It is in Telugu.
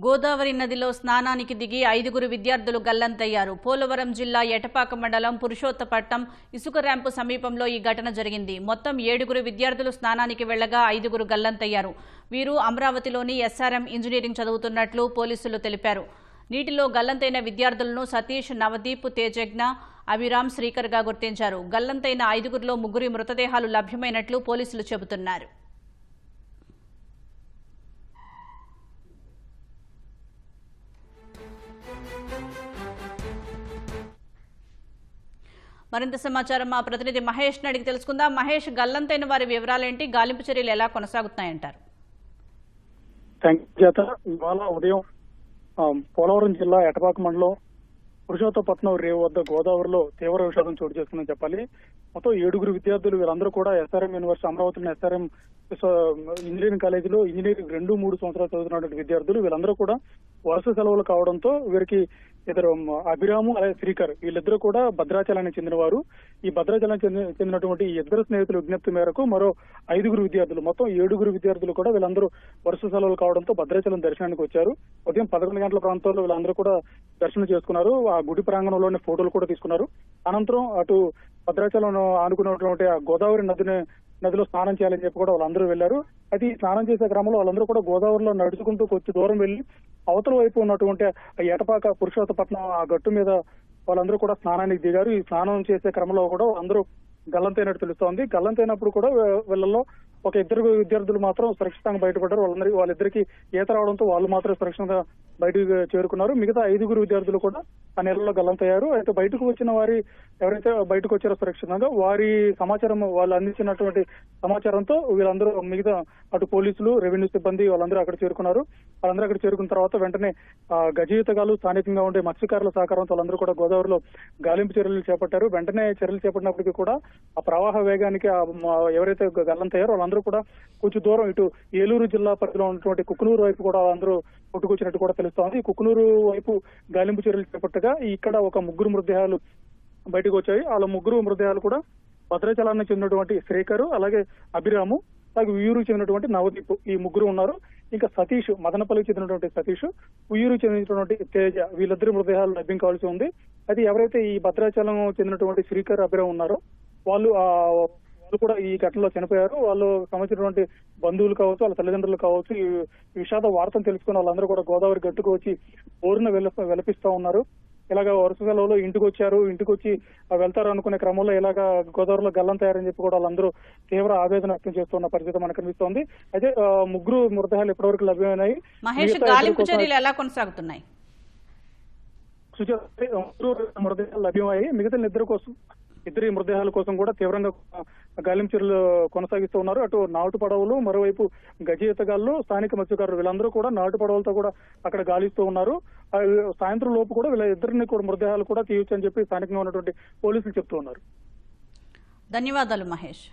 గోదావరి నదిలో స్నానానికి దిగి 5గురు విద్యార్థులు గల్లంతయ్యారు. పోలవరం జిల్లా ఎటపాక మండలం పురుషోత్తపట్నం ఇసుక ర్యాంపు సమీపంలో ఈ ఘటన జరిగింది. మొత్తం 7గురు విద్యార్థులు స్నానానికి వెళ్లగా 5గురు గల్లంతయ్యారు. వీరు అమరావతిలోని ఎస్ఆర్ఎం ఇంజనీరింగ్ చదువుతున్నట్లు పోలీసులు తెలిపారు. నీటిలో గల్లంతైన విద్యార్థులను సతీష్, నవదీప్, తేజజ్ఞ, అభిరామ్, శ్రీకర్గా గుర్తించారు. గల్లంతైన 5గురిలో 3 మృతదేహాలు లభ్యమైనట్లు పోలీసులు చెబుతున్నారు. మరింత సమాచారం మా ప్రతినిధి మహేష్ అడిగి తెలుసుకుందాం. మహేష్, గల్లంతైన వారి వివరాలేంటి, గాలింపు చర్యలు ఎలా కొనసాగుతున్నాయంటారు? ఇవాళ ఉదయం పోలవరం జిల్లా ఎటపాక మండలం పురుషోత్తపట్నం రేవు వద్ద గోదావరిలో తీవ్ర విషాదం చోటు చేసుకుందని చెప్పాలి. మొత్తం 7గురు విద్యార్థులు, వీళ్ళందరూ కూడా ఎస్ఆర్ఎం యూనివర్సిటీ అమరావతిలోని ఎస్ఆర్ఎం ఇంజనీరింగ్ కాలేజీలో ఇంజనీరింగ్ 2-3 సంవత్సరాలు చదువుతున్నటువంటి విద్యార్థులు. వీళ్ళందరూ కూడా వరుస సెలవులు కావడంతో వీరికి ఇద్దరు అభిరాము అలాగే శ్రీకర్, వీళ్ళిద్దరూ కూడా భద్రాచలానికి చెందినవారు. ఈ భద్రాచలానికి చెందినటువంటి ఈ ఇద్దరు స్నేహితుల విజ్ఞప్తి మేరకు మరో 5గురు విద్యార్థులు, మొత్తం 7గురు విద్యార్థులు కూడా వీళ్ళందరూ వరుస సెలవులు కావడంతో భద్రాచలం దర్శనానికి వచ్చారు. ఉదయం 11 గంటల ప్రాంతంలో వీళ్ళందరూ కూడా దర్శనం చేసుకున్నారు. ఆ గుడి ప్రాంగణంలోని ఫోటోలు కూడా తీసుకున్నారు. అనంతరం అటు భద్రాచలం ఆనుకున్నటువంటి ఆ గోదావరి నదిలో స్నానం చేయాలని చెప్పి కూడా వాళ్ళందరూ వెళ్లారు. అయితే ఈ స్నానం చేసే క్రమంలో వాళ్ళందరూ కూడా గోదావరిలో నడుచుకుంటూ కొంచెం దూరం వెళ్లి అవతల వైపు ఉన్నటువంటి ఎటపాక పురుషోత్తపట్నం ఆ గట్టు మీద వాళ్ళందరూ కూడా స్నానానికి దిగారు. ఈ స్నానం చేసే క్రమంలో కూడా అందరూ గల్లంతైనట్టు తెలుస్తోంది. గల్లంతైనప్పుడు కూడా వీళ్ళలో ఒక 2 విద్యార్థులు మాత్రం సురక్షితంగా బయటపడ్డారు. వాళ్ళిద్దరికి ఈత రావడంతో వాళ్ళు మాత్రం సురక్షితంగా బయటకు చేరుకున్నారు. మిగతా 5గురు విద్యార్థులు కూడా ఆ నీళ్ళలో గల్లంతయ్యారు. అయితే బయటకు వచ్చిన వారి ఎవరైతే బయటకు వచ్చారో సురక్షితంగా, వారి సమాచారం వాళ్ళు అందించినటువంటి సమాచారంతో వీళ్ళందరూ మిగతా అటు పోలీసులు, రెవెన్యూ సిబ్బంది వాళ్ళందరూ అక్కడ చేరుకున్నారు. వాళ్ళందరూ అక్కడ చేరుకున్న తర్వాత వెంటనే గజయితగాలు, స్థానికంగా ఉండే మత్స్యకారుల సహకారంతో వాళ్ళందరూ కూడా గోదావరిలో గాలింపు చర్యలు చేపట్టారు. వెంటనే చర్యలు చేపట్టినప్పటికీ కూడా ఆ ప్రవాహ వేగానికి ఎవరైతే గల్లంతయ్యారో వాళ్ళందరూ కూడా కొంచెం దూరం ఇటు ఏలూరు జిల్లా పరిధిలో ఉన్నటువంటి కుక్కునూరు వైపు కూడా వాళ్ళందరూ కొట్టుకొచ్చినట్టు కూడా తెలుస్తోంది. కుక్కునూరు వైపు గాలింపు చర్యలు చేపట్టగా ఇక్కడ ఒక 3 మృతదేహాలు బయటకు వచ్చాయి. వాళ్ళ 3 మృతదేహాలు కూడా భద్రాచలానికి చెందినటువంటి శ్రీకరు, అలాగే అభిరాము, అలాగే ఉయ్యూరుకు చెందినటువంటి నవదీప్, ఈ 3 ఉన్నారు. ఇంకా సతీష్, మదనపల్లికి చెందినటువంటి సతీష్, ఉయ్యూరుకు చెందినటువంటి తేజ, వీళ్ళిద్దరి మృతదేహాలు లభ్యం కావాల్సి ఉంది. అయితే ఎవరైతే ఈ భద్రాచలం చెందినటువంటి శ్రీకర్, అభిరామ్ ఉన్నారో వాళ్ళు కూడా ఈ ఘటనలో చనిపోయారు. వాళ్ళు సంబంధించినటువంటి బంధువులు కావచ్చు, వాళ్ళ తల్లిదండ్రులు కావచ్చు, ఈ విషాద వార్తను తెలుసుకుని వాళ్ళందరూ కూడా గోదావరి గట్టుకు వచ్చి ఊరిన విలపిస్తా ఉన్నారు. ఇలాగా వరుస సెలవులో ఇంటికి వచ్చి వెళ్తారు అనుకునే క్రమంలో ఇలాగా గోదావరిలో గల్లంతయ్యారని చెప్పి కూడా వాళ్ళందరూ తీవ్ర ఆవేదన వ్యక్తం చేస్తున్న పరిస్థితి మనకు కనిపిస్తోంది. అయితే 3 మృతదేహాలు ఇప్పటివరకు లభ్యమైనాయి. ఎలా కొనసాగుతున్నాయి? మృతదేహాలు లభ్యమయ్యాయి. మిగతా ఇద్దరి మృతదేహాల కోసం కూడా తీవ్రంగా గాలింపు చర్యలు కొనసాగిస్తూ ఉన్నారు. అటు నాటు పడవలు, మరోవైపు గజయితగాళ్ళు, స్థానిక మత్స్యకారులు వీళ్ళందరూ కూడా నాటు పడవలతో కూడా అక్కడ గాలిస్తూ ఉన్నారు. సాయంత్రం లోపు కూడా వీళ్ళ ఇద్దరిని కూడా మృతదేహాలు కూడా తీయొచ్చు అని చెప్పి స్థానికంగా ఉన్నటువంటి పోలీసులు చెప్తూ ఉన్నారు. ధన్యవాదాలు మహేష్.